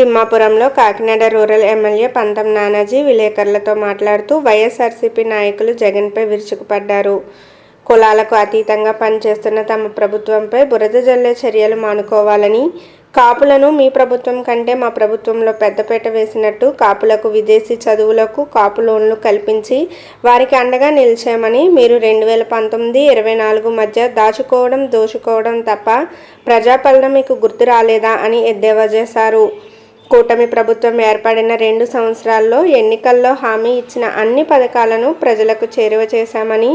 తిమ్మాపురంలో Kakinada rural MLA పంతం నానాజీ విలేకరులతో మాట్లాడుతూ వైఎస్ఆర్సీపీ నాయకులు జగన్పై విరుచుకుపడ్డారు. కులాలకు అతీతంగా పనిచేస్తున్న తమ ప్రభుత్వంపై బురద జల్లే చర్యలు మానుకోవాలని, కాపులను మీ ప్రభుత్వం కంటే మా ప్రభుత్వంలో పెద్దపీట వేసినట్టు కాపులకు విదేశీ చదువులకు కాపు లోన్లు కల్పించి వారికి అండగా నిలిచామని, మీరు 2019-24 మధ్య దాచుకోవడం దోచుకోవడం తప్ప ప్రజాపాలన మీకు గుర్తు రాలేదా అని ఎద్దేవా చేశారు. కూటమి ప్రభుత్వం ఏర్పడిన 2 సంవత్సరాల్లో ఎన్నికల్లో హామీ ఇచ్చిన అన్ని పథకాలను ప్రజలకు చేరువ చేశామని,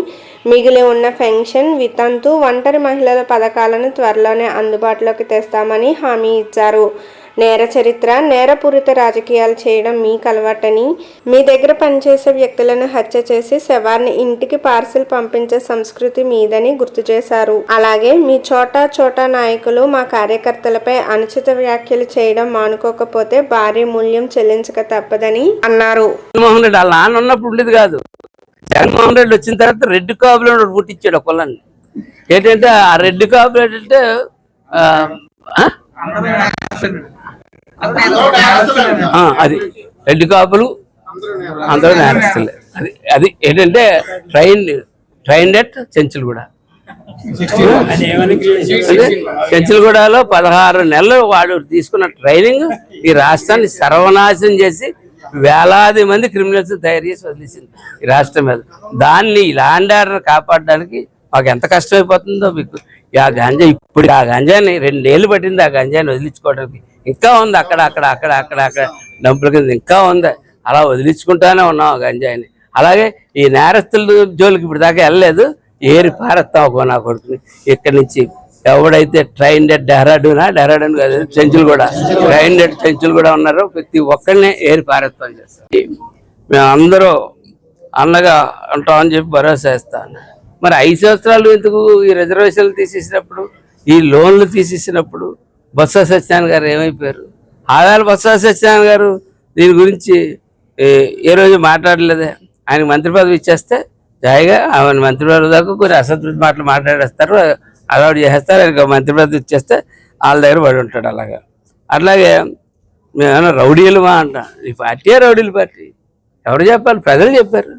మిగిలి ఉన్న పెన్షన్, వితంతు, ఒంటరి మహిళల పథకాలను త్వరలోనే అందుబాటులోకి తెస్తామని హామీ ఇచ్చారు. నేర చరిత్ర, నేరపూరిత రాజకీయాలు చేయడం మీకు అలవాటని, మీ దగ్గర పనిచేసే వ్యక్తులను హత్య చేసి శవాన్ని ఇంటికి పార్సిల్ పంపించే సంస్కృతి మీదని గుర్తు చేశారు. అలాగే మీ చోటా నాయకులు మా కార్యకర్తలపై అనుచిత వ్యాఖ్యలు చేయడం మానుకోకపోతే భారీ మూల్యం చెల్లించక తప్పదని అన్నారు. జగన్మోహన్ రెడ్డి వాళ్ళ నాన్న ఉన్నప్పుడు ఉండేది కాదు. జగన్మోహన్ రెడ్డి వచ్చిన తర్వాత రెడ్ కాపులు పుట్టించాడు కులాన్ని. ఏంటంటే ఆ రెడ్ కాపులు ఏంటంటే అది రెడ్ కాపులు అందరూ నేరస్తులే. అది ఏంటంటే ట్రైన్ నెట్ చెంచులగూడ. చెంచులగూడలో 16 నెలలు వాడు తీసుకున్న ట్రైనింగ్ ఈ రాష్ట్రాన్ని సర్వనాశనం చేసి వేలాది మంది క్రిమినల్స్ తయారు చేసి వదిలేసింది ఈ రాష్ట్రం మీద. దాన్ని ల్యాండ్ ఆర్డర్ కాపాడడానికి మాకు ఎంత కష్టమైపోతుందో మీకు. ఆ గంజా ఇప్పుడు ఆ గంజాని 2 ఏళ్ళు పట్టింది ఆ గంజాని వదిలించుకోవడానికి. ఇంకా ఉంది అక్కడ డంపుల కింద ఇంకా ఉంది. అలా వదిలించుకుంటానే ఉన్నాం ఆ గంజాయిని. అలాగే ఈ నేరస్తుల జోలికి ఇప్పుడు దాకా వెళ్ళలేదు. ఏరి పారేస్తాం ఒక నా కొడుకుని ఇక్కడి నుంచి. ఎవడైతే ట్రైన్ డెడ్ డెహ్రాడూన్ కాదు చెంచులగూడ, ట్రైన్ డెడ్ చెంచులగూడ ఉన్నారో ప్రతి ఒక్కరిని ఏరి పారేస్తాం చేస్తాం. మేము అందరూ అన్నగా ఉంటామని చెప్పి భరోసా ఇస్తాను. మరి 5 సంవత్సరాలు ఎందుకు ఈ రిజర్వేషన్లు తీసేసినప్పుడు, ఈ లోన్లు తీసేసినప్పుడు బొత్స సత్యనారాయణ గారు ఏమైపోయారు? ఆవేళ బొత్స సత్యనారాయణ గారు దీని గురించి ఏ రోజు మాట్లాడలేదే. ఆయనకు మంత్రి పదవి ఇచ్చేస్తే జాయిగా ఆయన మంత్రి పదవి దాకా కొన్ని అసంతృప్తి మాటలు మాట్లాడేస్తారు, అలవాటు చేసేస్తారు. ఆయనకు మంత్రి పదవి ఇచ్చేస్తే వాళ్ళ దగ్గర పడి ఉంటాడు. అట్లాగే మేమేమన్నా రౌడీలుమా అంటాం. ఈ పార్టీ రౌడీల పార్టీ. ఎవరు చెప్పాలి? ప్రజలు చెప్పారు.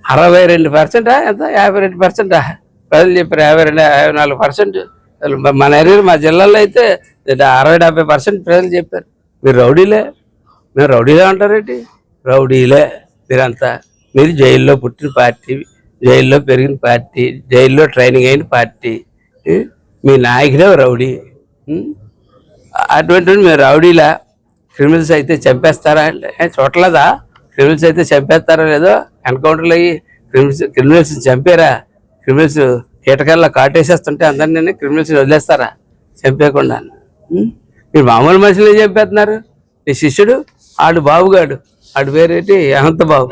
62% ఎంత 52% ప్రజలు చెప్పారు. 54% మన ఏరియా మా జిల్లాలో అయితే 60-70% ప్రజలు చెప్పారు. మీరు రౌడీలే, మేము రౌడీలే అంటారేంటి? రౌడీలే మీరంతా. మీరు జైల్లో పుట్టిన పార్టీ, జైల్లో పెరిగిన పార్టీ, జైల్లో ట్రైనింగ్ అయిన పార్టీ. మీ నాయకుడే రౌడీ. అటువంటి మేము రౌడీలా? క్రిమినల్స్ అయితే చంపేస్తారా? చూడలేదా? క్రిమినల్స్ అయితే చంపేస్తారా లేదో? ఎన్కౌంటర్లు అయ్యి క్రిమినల్స్ చంపారా? క్రిమినల్స్ కీటకాల్లో కాటేసేస్తుంటే అందరినీ క్రిమినల్స్ వదిలేస్తారా చంపేయకుండా? మీరు మామూలు మనుషులు చంపేస్తున్నారు. నీ శిష్యుడు ఆడు బాబుగాడు, ఆడు పేరేంటి అనంత బాబు,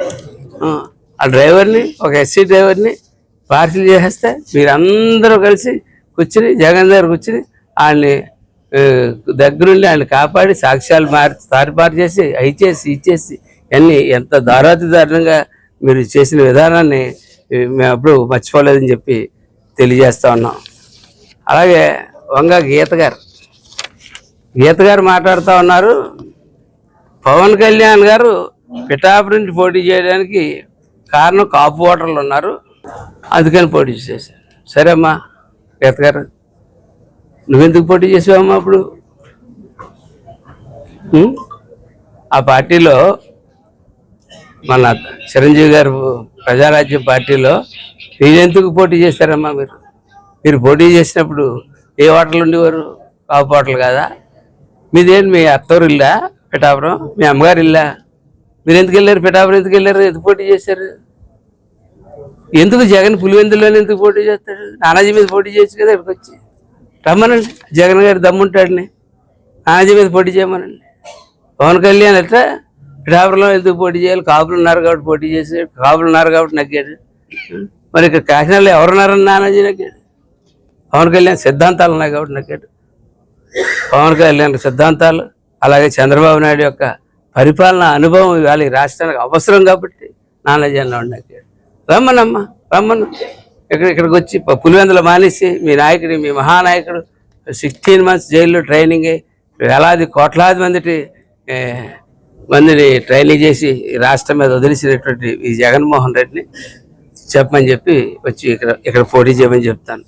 ఆ డ్రైవర్ని, ఒక ఎస్సీ డ్రైవర్ని పార్సిల్ చేసేస్తే మీరందరూ కలిసి కూర్చుని జగన్ దగ్గర కూర్చుని ఆయన్ని దగ్గరుండి ఆయన కాపాడి సాక్ష్యాలు తారుపారు చేసి ఇచ్చేసి అన్నీ ఎంత దారుణంగా మీరు చేసిన విధానాన్ని మేము ఎప్పుడు మర్చిపోలేదని చెప్పి తెలియజేస్తా ఉన్నాం. అలాగే వంగ గీత గారు మాట్లాడుతూ ఉన్నారు. పవన్ కళ్యాణ్ గారు పిఠాపురం నుంచి పోటీ చేయడానికి కారణం కాపు ఓటర్లు ఉన్నారు, అందుకని పోటీ చేశారు. సరే అమ్మా గీత గారు, నువ్వెందుకు పోటీ చేసావమ్మా? అప్పుడు ఆ పార్టీలో మన చిరంజీవి గారు ప్రజారాజ్యం పార్టీలో మీరెందుకు పోటీ చేశారమ్మా? మీరు పోటీ చేసినప్పుడు ఏ ఓటర్లు ఉండేవారు? కాపు ఓటర్లు కాదా? మీదేంటి మీ అత్తవారు ఇల్లా పిఠాపురం? మీ అమ్మగారు ఇల్లా? మీరు ఎందుకు వెళ్ళారు పిఠాపురం? ఎందుకు వెళ్ళారు? ఎందుకు పోటీ చేశారు? ఎందుకు జగన్ పులివెందులోనే ఎందుకు పోటీ చేస్తాడు? నానాజీ మీద పోటీ చేయొచ్చు కదా. ఇక్కడికి వచ్చి రమ్మనండి, జగన్ గారు దమ్ముంటాడని నానాజీ మీద పోటీ చేయమనండి. పవన్ కళ్యాణ్ ఎట్లా పిఠాపురంలో ఎందుకు పోటీ చేయాలి? కాపులు ఉన్నారు కాబట్టి పోటీ చేశాడు, కాపులు ఉన్నారు కాబట్టి నగ్గాడు. మరి ఇక్కడ కాకినాడలో ఎవరున్నారని నానాజీ నగ్గాడు? పవన్ కళ్యాణ్ సిద్ధాంతాలు ఉన్నాయి కాబట్టి నగ్గాడు. పవన్ కళ్యాణ్ సిద్ధాంతాలు, అలాగే చంద్రబాబు నాయుడు యొక్క పరిపాలన అనుభవం ఇవాళ ఈ రాష్ట్రానికి అవసరం కాబట్టి నానాజీ అన్న నగ్గాడు. రమ్మను ఇక్కడికి వచ్చి పులివెందులు మానేసి మీ నాయకుడు, మీ మహానాయకుడు 16 months జైల్లో ట్రైనింగ్ అయ్యి వేలాది కోట్లాది మందిని ట్రైనింగ్ చేసి ఈ రాష్ట్రం మీద వదిలేసినటువంటి ఈ జగన్మోహన్ రెడ్డిని చెప్పమని చెప్పి వచ్చి ఇక్కడ పోటీ చేయమని చెప్తాను.